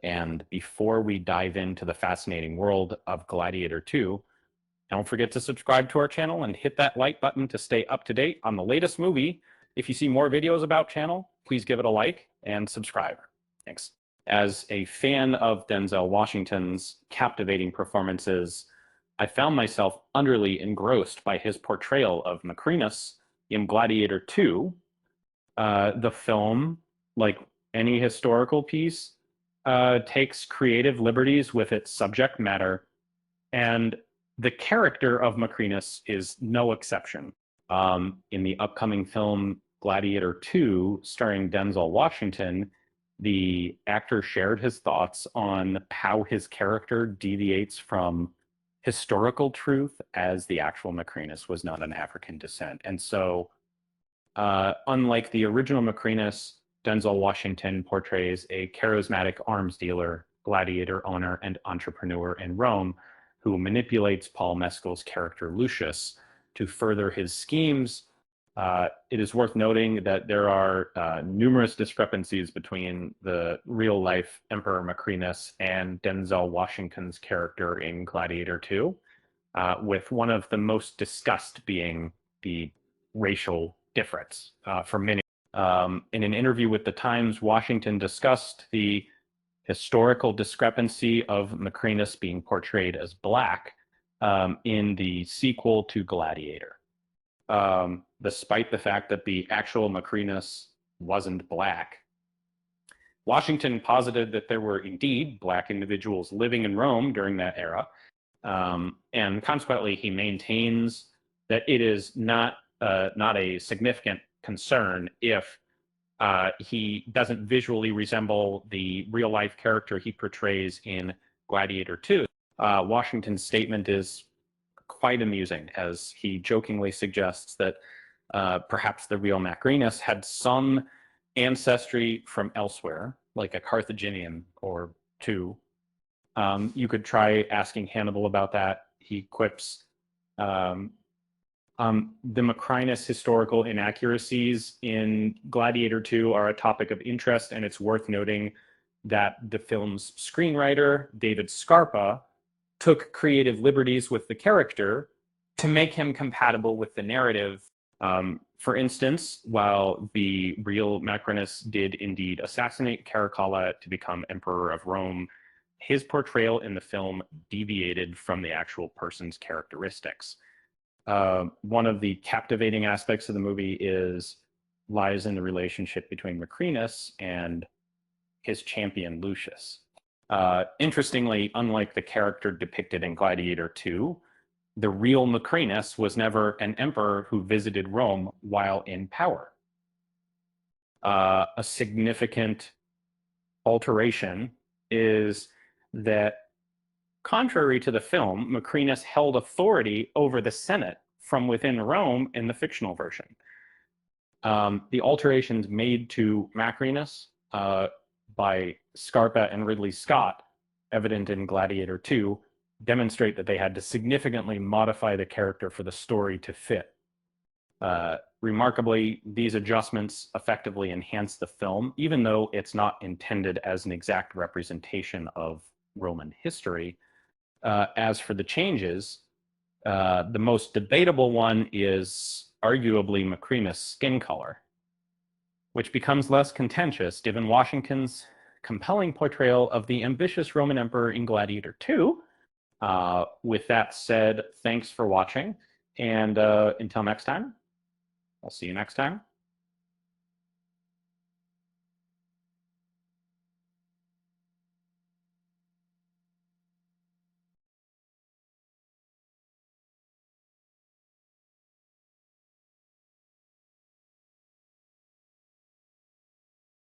And before we dive into the fascinating world of Gladiator 2, don't forget to subscribe to our channel and hit that like button to stay up to date on the latest movie. If you see more videos about channel, please give it a like and subscribe. Thanks. As a fan of Denzel Washington's captivating performances, I found myself utterly engrossed by his portrayal of Macrinus in Gladiator 2. The film, like any historical piece, takes creative liberties with its subject matter, and the character of Macrinus is no exception. In the upcoming film Gladiator 2, starring Denzel Washington, the actor shared his thoughts on how his character deviates from historical truth, as the actual Macrinus was not an African descent. And so, unlike the original Macrinus, Denzel Washington portrays a charismatic arms dealer, gladiator owner, and entrepreneur in Rome who manipulates Paul Mescal's character Lucius to further his schemes. It is worth noting that there are numerous discrepancies between the real-life Emperor Macrinus and Denzel Washington's character in Gladiator 2, with one of the most discussed being the racial difference for many. In an interview with the Times, Washington discussed the historical discrepancy of Macrinus being portrayed as Black in the sequel to Gladiator. Despite the fact that the actual Macrinus wasn't Black, Washington posited that there were indeed Black individuals living in Rome during that era, and consequently he maintains that it is not a significant concern if he doesn't visually resemble the real-life character he portrays in Gladiator 2. Washington's statement is quite amusing, as he jokingly suggests that perhaps the real Macrinus had some ancestry from elsewhere, like a Carthaginian or two. You could try asking Hannibal about that. He quips, the Macrinus historical inaccuracies in Gladiator 2 are a topic of interest, and it's worth noting that the film's screenwriter, David Scarpa, took creative liberties with the character to make him compatible with the narrative. For instance, while the real Macrinus did indeed assassinate Caracalla to become Emperor of Rome, his portrayal in the film deviated from the actual person's characteristics. One of the captivating aspects of the movie lies in the relationship between Macrinus and his champion Lucius. Interestingly, unlike the character depicted in Gladiator 2, the real Macrinus was never an emperor who visited Rome while in power. A significant alteration is that, contrary to the film, Macrinus held authority over the Senate from within Rome in the fictional version. The alterations made to Macrinus by Scarpa and Ridley Scott, evident in Gladiator 2, demonstrate that they had to significantly modify the character for the story to fit. Remarkably, these adjustments effectively enhance the film, even though it's not intended as an exact representation of Roman history. As for the changes, the most debatable one is arguably Macrinus' skin color, which becomes less contentious given Washington's compelling portrayal of the ambitious Roman emperor in Gladiator 2. With that said, thanks for watching, and until next time, I'll see you next time.